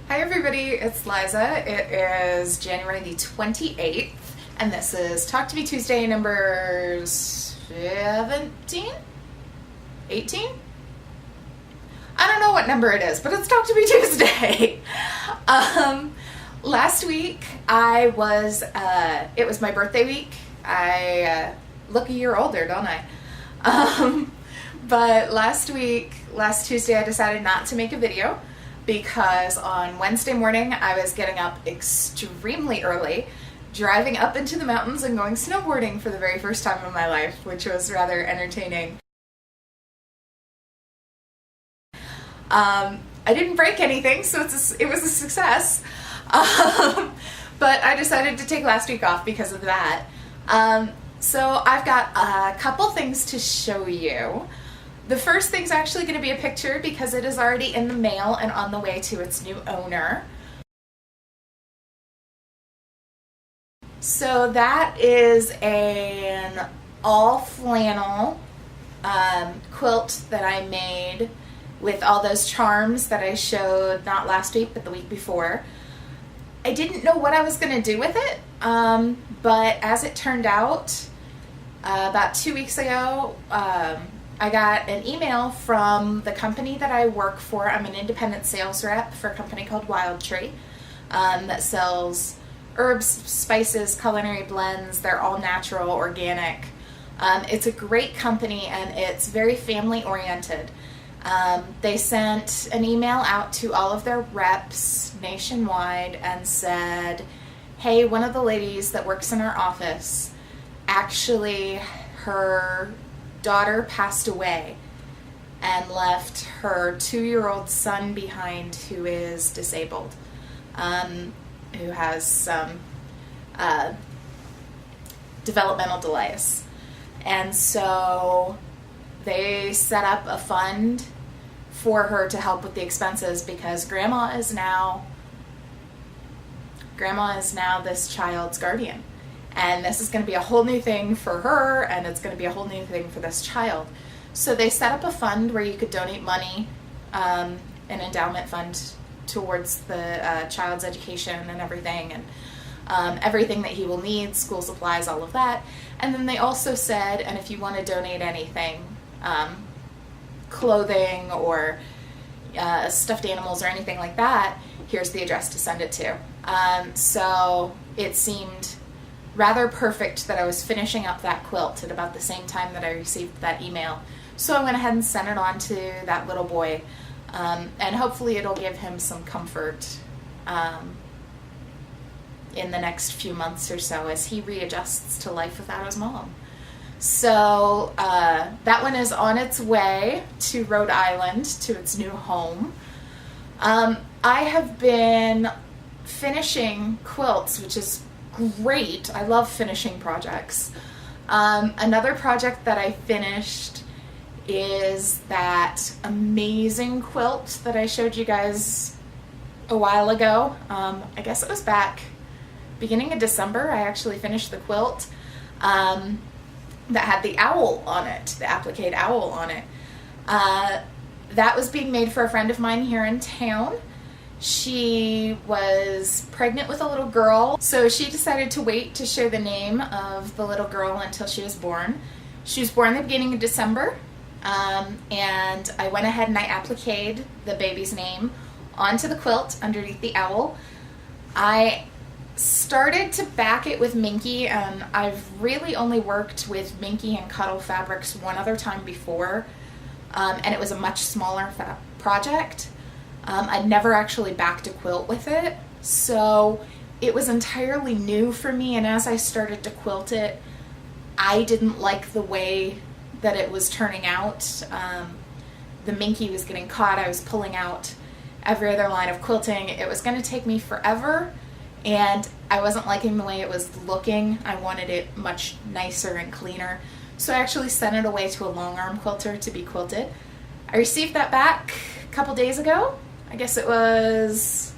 Hi everybody, it's Liza. It is January the 28th, and this is Talk to Me Tuesday number 17? 18? I don't know what number it is, but it's Talk to Me Tuesday. Last week it was my birthday week. I look a year older, don't I? But last Tuesday, I decided not to make a video because on Wednesday morning I was getting up extremely early, driving up into the mountains and going snowboarding for the very first time in my life, which was rather entertaining. I didn't break anything, so it was a success. But I decided to take last week off because of that. So I've got a couple things to show you. The first thing's actually going to be a picture because it is already in the mail and on the way to its new owner. So that is an all flannel quilt that I made with all those charms that I showed not last week but the week before. I didn't know what I was going to do with it, but as it turned out, about 2 weeks ago, I got an email from the company that I work for. I'm an independent sales rep for a company called Wild Tree that sells herbs, spices, culinary blends. They're all natural, organic. It's a great company and it's very family oriented. They sent an email out to all of their reps nationwide and said, hey, one of the ladies that works in our office, actually her daughter passed away and left her 2-year-old son behind who is disabled, who has some developmental delays. And so they set up a fund for her to help with the expenses because grandma is now this child's guardian. And this is going to be a whole new thing for her, and it's going to be a whole new thing for this child. So they set up a fund where you could donate money, an endowment fund towards the child's education and everything, and everything that he will need, school supplies, all of that. And then they also said, and if you want to donate anything, clothing or stuffed animals or anything like that, here's the address to send it to. So it seemed rather perfect that I was finishing up that quilt at about the same time that I received that email. So I went ahead and sent it on to that little boy, and hopefully it'll give him some comfort in the next few months or so as he readjusts to life without his mom. So that one is on its way to Rhode Island, to its new home. I have been finishing quilts, which is great. I love finishing projects. Another project that I finished is that amazing quilt that I showed you guys a while ago. I guess it was back beginning of December. I actually finished the quilt that had the owl on it, the appliqué owl on it. That was being made for a friend of mine here in town. She was pregnant with a little girl, so she decided to wait to share the name of the little girl until she was born. She was born the beginning of December, and I went ahead and I appliqued the baby's name onto the quilt underneath the owl. I started to back it with Minky, and I've really only worked with Minky and Cuddle fabrics one other time before, and it was a much smaller project. I'd never actually backed a quilt with it, so it was entirely new for me, and as I started to quilt it, I didn't like the way that it was turning out. The Minky was getting caught. I was pulling out every other line of quilting. It was going to take me forever, and I wasn't liking the way it was looking. I wanted it much nicer and cleaner, so I actually sent it away to a long arm quilter to be quilted. I received that back a couple days ago. I guess it was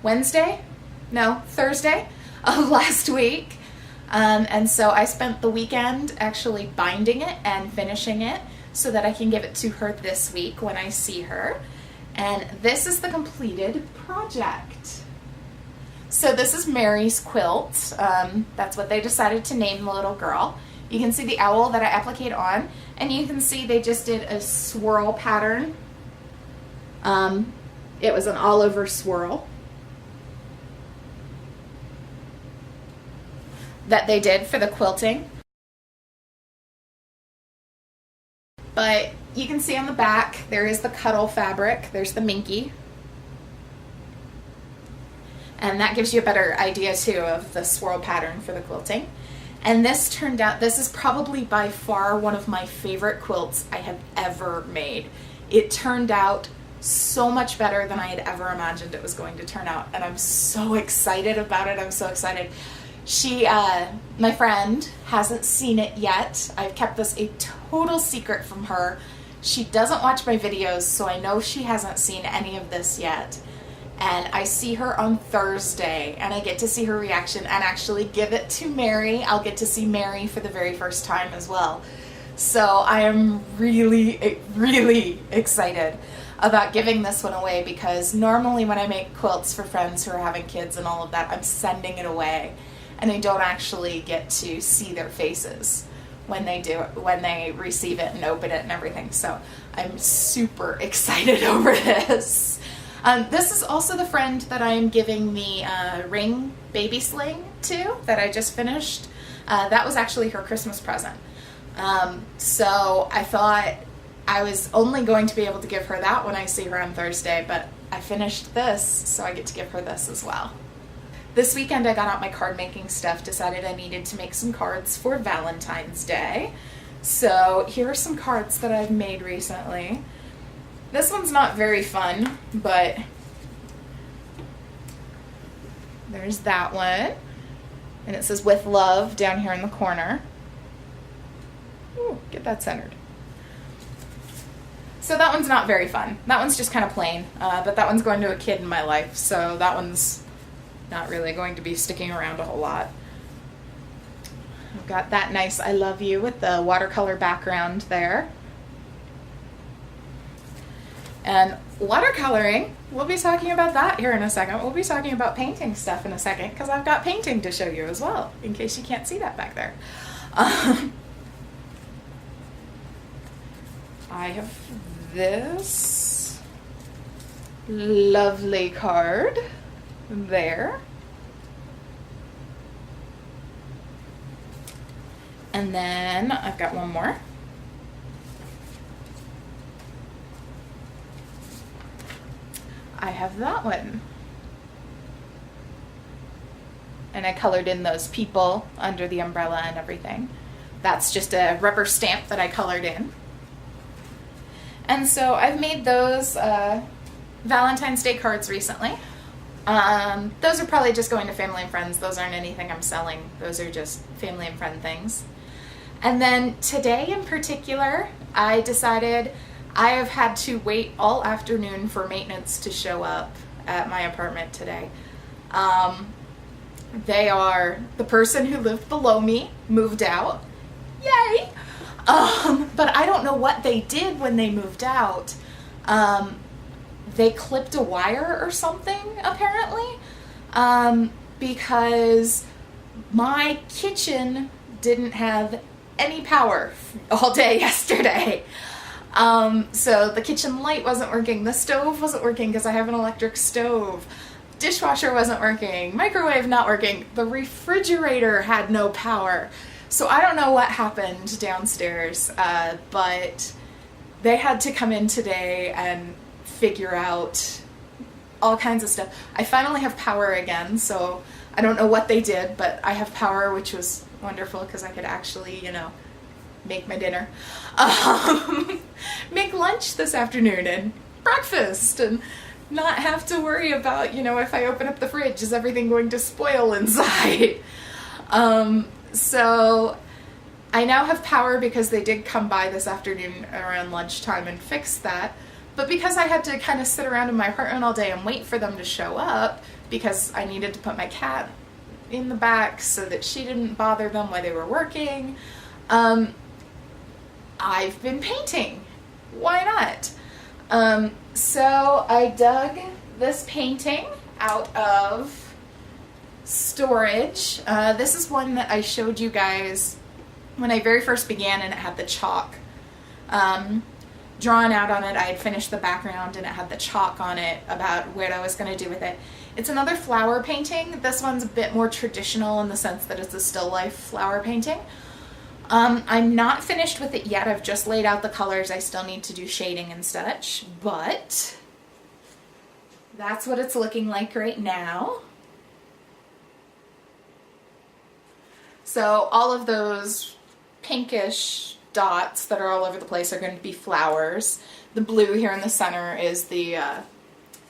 Thursday of last week. And so I spent the weekend actually binding it and finishing it so that I can give it to her this week when I see her. And this is the completed project. So this is Mary's quilt. That's what they decided to name the little girl. You can see the owl that I appliqued on, and you can see they just did a swirl pattern. It was an all over swirl that they did for the quilting. But you can see on the back, there is the cuddle fabric. There's the minky. And that gives you a better idea too of the swirl pattern for the quilting. And this turned out, this is probably by far one of my favorite quilts I have ever made. It turned out so much better than I had ever imagined it was going to turn out. And I'm so excited about it. I'm so excited. She, my friend, hasn't seen it yet. I've kept this a total secret from her. She doesn't watch my videos, so I know she hasn't seen any of this yet. And I see her on Thursday, and I get to see her reaction and actually give it to Mary. I'll get to see Mary for the very first time as well. So I am really, really excited about giving this one away, because normally when I make quilts for friends who are having kids and all of that, I'm sending it away. And I don't actually get to see their faces when they do it, when they receive it and open it and everything. So I'm super excited over this. This is also the friend that I'm giving the ring baby sling to that I just finished. That was actually her Christmas present. So I thought I was only going to be able to give her that when I see her on Thursday, but I finished this, so I get to give her this as well. This weekend I got out my card making stuff, decided I needed to make some cards for Valentine's Day. So here are some cards that I've made recently. This one's not very fun, but there's that one. And it says "with love" down here in the corner. Ooh, get that centered. So that one's not very fun. That one's just kind of plain, but that one's going to a kid in my life, so that one's not really going to be sticking around a whole lot. I've got that nice "I love you" with the watercolor background there. And watercoloring, we'll be talking about that here in a second. We'll be talking about painting stuff in a second, because I've got painting to show you as well, in case you can't see that back there. I have this lovely card there. And then I've got one more. I have that one. And I colored in those people under the umbrella and everything. That's just a rubber stamp that I colored in. And so I've made those Valentine's Day cards recently. Those are probably just going to family and friends. Those aren't anything I'm selling. Those are just family and friend things. And then today in particular, I decided I have had to wait all afternoon for maintenance to show up at my apartment today. The person who lived below me moved out. Yay! But I don't know what they did when they moved out. They clipped a wire or something, apparently, because my kitchen didn't have any power all day yesterday. So the kitchen light wasn't working, the stove wasn't working because I have an electric stove, dishwasher wasn't working, microwave not working, the refrigerator had no power. So I don't know what happened downstairs, but they had to come in today and figure out all kinds of stuff. I finally have power again, so I don't know what they did, but I have power, which was wonderful because I could actually, make my dinner. Make lunch this afternoon and breakfast and not have to worry about, if I open up the fridge, is everything going to spoil inside? So I now have power because they did come by this afternoon around lunchtime and fix that. But because I had to kind of sit around in my apartment all day and wait for them to show up, because I needed to put my cat in the back so that she didn't bother them while they were working, I've been painting. Why not? So I dug this painting out of storage. This is one that I showed you guys when I very first began, and it had the chalk drawn out on it. I had finished the background and it had the chalk on it about what I was going to do with it. It's another flower painting. This one's a bit more traditional in the sense that it's a still life flower painting. I'm not finished with it yet. I've just laid out the colors. I still need to do shading and such, but that's what it's looking like right now. So all of those pinkish dots that are all over the place are going to be flowers. The blue here in the center is the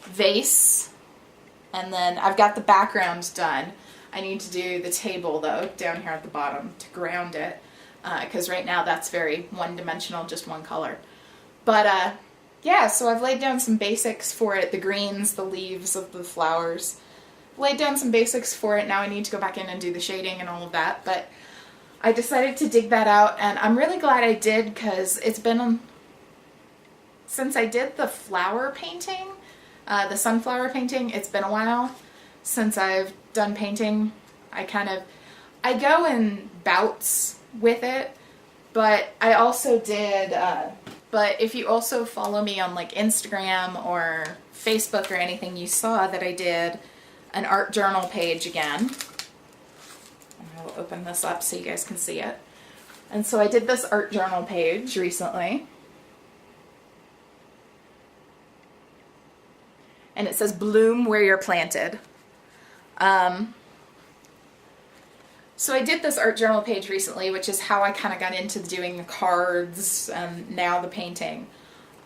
vase, and then I've got the background done. I need to do the table though down here at the bottom to ground it, because right now that's very one-dimensional, just one color. But yeah, so I've laid down some basics for it, the greens, the leaves of the flowers. Laid down some basics for it. Now I need to go back in and do the shading and all of that, but I decided to dig that out, and I'm really glad I did, because it's been, since I did the flower painting, the sunflower painting, it's been a while since I've done painting. I go in bouts with it, but I also did, but if you also follow me on like Instagram or Facebook or anything, you saw that I did an art journal page again. I'll open this up so you guys can see it. And so I did this art journal page recently. And it says, bloom where you're planted. So I did this art journal page recently, which is how I kind of got into doing the cards and now the painting.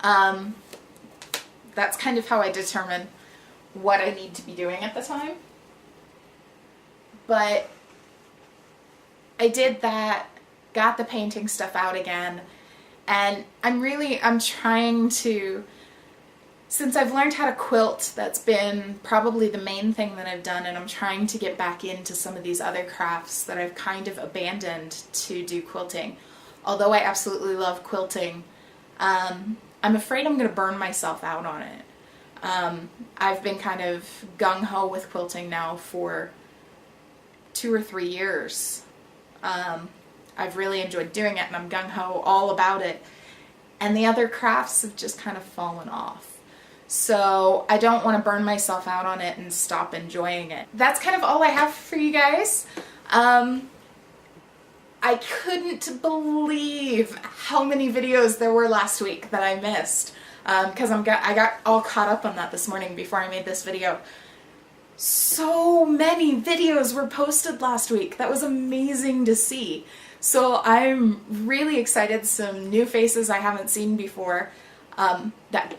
That's kind of how I determine what I need to be doing at the time. But I did that, got the painting stuff out again, and I'm trying to, since I've learned how to quilt, that's been probably the main thing that I've done, and I'm trying to get back into some of these other crafts that I've kind of abandoned to do quilting. Although I absolutely love quilting, I'm afraid I'm going to burn myself out on it. I've been kind of gung-ho with quilting now for 2 or 3 years. I've really enjoyed doing it, and I'm gung-ho all about it. And the other crafts have just kind of fallen off. So I don't want to burn myself out on it and stop enjoying it. That's kind of all I have for you guys. I couldn't believe how many videos there were last week that I missed. Because I got all caught up on that this morning before I made this video. So many videos were posted last week. That was amazing to see. So I'm really excited. Some new faces I haven't seen before that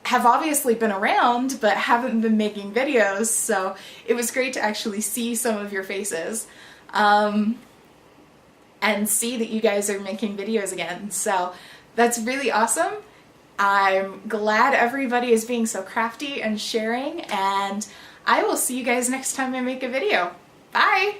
have obviously been around but haven't been making videos. So it was great to actually see some of your faces and see that you guys are making videos again. So that's really awesome. I'm glad everybody is being so crafty and sharing, and I will see you guys next time I make a video. Bye!